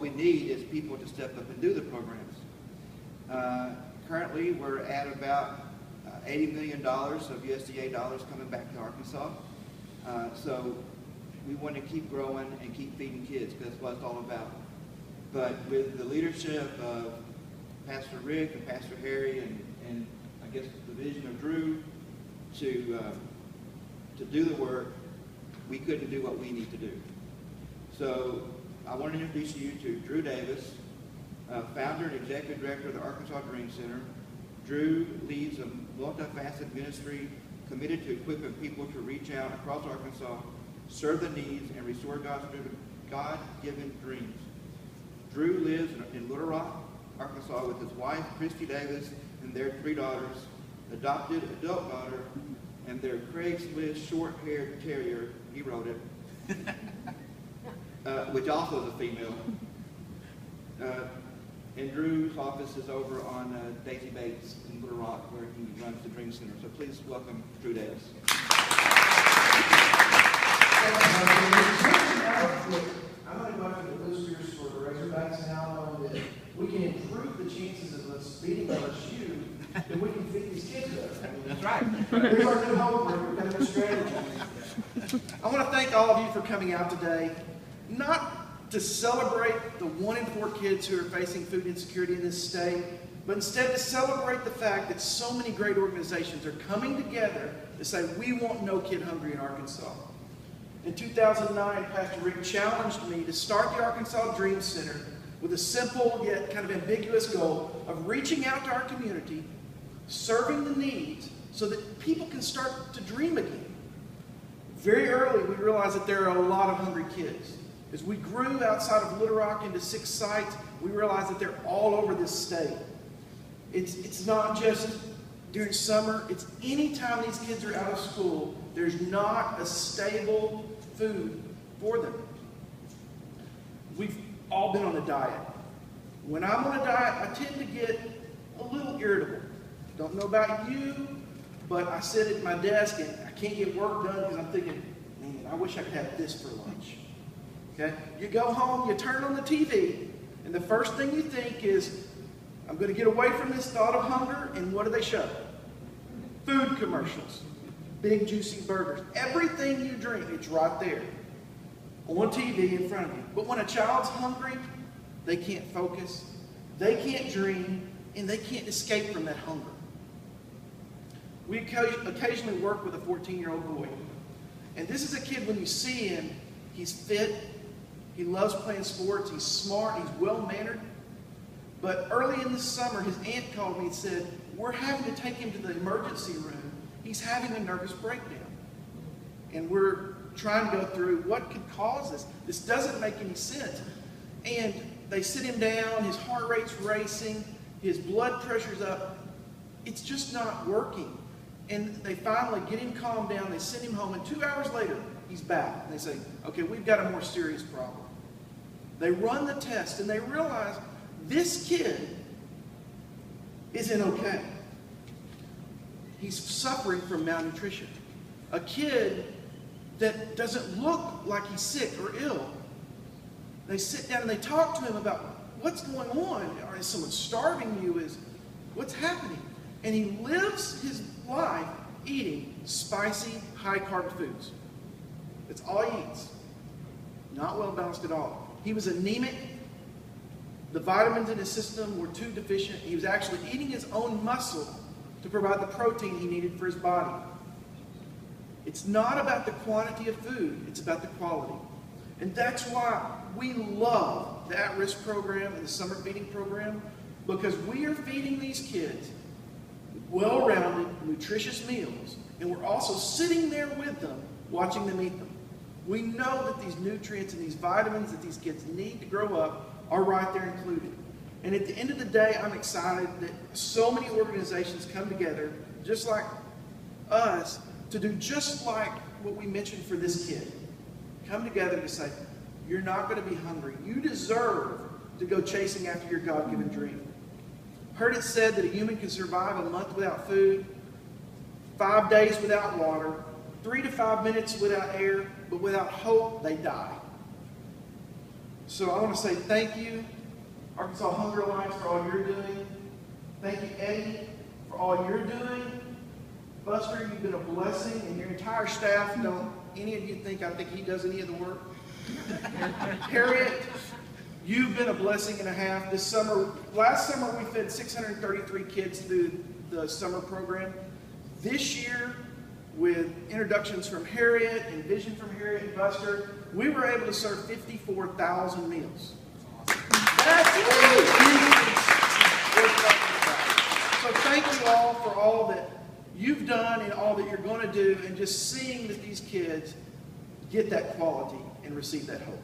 what we need is people to step up and do the programs. Currently, we're at about $80 million of USDA dollars coming back to Arkansas. So we want to keep growing and keep feeding kids, because that's what it's all about. But with the leadership of Pastor Rick and Pastor Harry and I guess the vision of Drew to do the work, we couldn't do what we need to do. So I want to introduce you to Drew Davis, founder and executive director of the Arkansas Dream Center. Drew leads a multifaceted ministry committed to equipping people to reach out across Arkansas, serve the needs, and restore God-given dreams. Drew lives in Little Rock, Arkansas with his wife, Christy Davis, and their 3 daughters, adopted adult daughter, and their Craigslist short-haired terrier, he wrote it, which also is a female. And Drew's office is over on Daisy Bates in Little Rock, where he runs the Dream Center. So please welcome Drew Davis. I'm going to go after the boosters for the Razorbacks now, knowing that we can improve the chances of us beating LSU, and we can feed these kids better. I mean, that's right. There's our new homework. We've got a new strategy. I want to thank all of you for coming out today, not to celebrate the 1 in 4 kids who are facing food insecurity in this state, but instead to celebrate the fact that so many great organizations are coming together to say, we want no kid hungry in Arkansas. In 2009, Pastor Rick challenged me to start the Arkansas Dream Center with a simple yet kind of ambiguous goal of reaching out to our community, serving the needs, so that people can start to dream again. Very early, we realized that there are a lot of hungry kids. As we grew outside of Little Rock into 6 sites, we realized that they're all over this state. It's not just during summer, it's any time these kids are out of school, there's not a stable food for them. We've all been on a diet. When I'm on a diet, I tend to get a little irritable. Don't know about you, but I sit at my desk and I can't get work done because I'm thinking, man, I wish I could have this for lunch. Okay? You go home, you turn on the TV, and the first thing you think is, I'm going to get away from this thought of hunger, and what do they show? Food commercials. Big juicy burgers. Everything you drink, it's right there on TV in front of you. But when a child's hungry, they can't focus, they can't dream, and they can't escape from that hunger. We occasionally work with a 14-year-old boy. And this is a kid, when you see him, he's fit, he loves playing sports, he's smart, he's well-mannered. But early in the summer, his aunt called me and said, we're having to take him to the emergency room. He's having a nervous breakdown. And we're trying to go through what could cause this. This doesn't make any sense. And they sit him down, his heart rate's racing, his blood pressure's up. It's just not working. And they finally get him calmed down, they send him home, and 2 hours later, he's back. And they say, okay, we've got a more serious problem. They run the test, and they realize this kid isn't okay. He's suffering from malnutrition. A kid that doesn't look like he's sick or ill. They sit down and they talk to him about what's going on. Is someone starving you? What's happening? And he lives his life eating spicy, high-carb foods. That's all he eats. Not well balanced at all. He was anemic. The vitamins in his system were too deficient. He was actually eating his own muscle to provide the protein he needed for his body. It's not about the quantity of food, it's about the quality. And that's why we love the At-Risk program and the summer feeding program, because we are feeding these kids well-rounded, nutritious meals, and we're also sitting there with them, watching them eat them. We know that these nutrients and these vitamins that these kids need to grow up are right there included. And at the end of the day, I'm excited that so many organizations come together, just like us, to do just like what we mentioned for this kid. Come together to say, you're not going to be hungry. You deserve to go chasing after your God-given dream. Heard it said that a human can survive a month without food, 5 days without water, 3 to 5 minutes without air, but without hope, they die. So I want to say thank you, Arkansas Hunger Alliance, for all you're doing. Thank you, Eddie, for all you're doing. Buster, you've been a blessing, and your entire staff. Don't any of you think I think he does any of the work? Harriet, you've been a blessing and a half this summer. Last summer, we fed 633 kids through the summer program. This year, with introductions from Harriet and vision from Harriet and Buster, we were able to serve 54,000 meals. That's huge. So thank you all for all that you've done and all that you're going to do, and just seeing that these kids get that quality and receive that hope.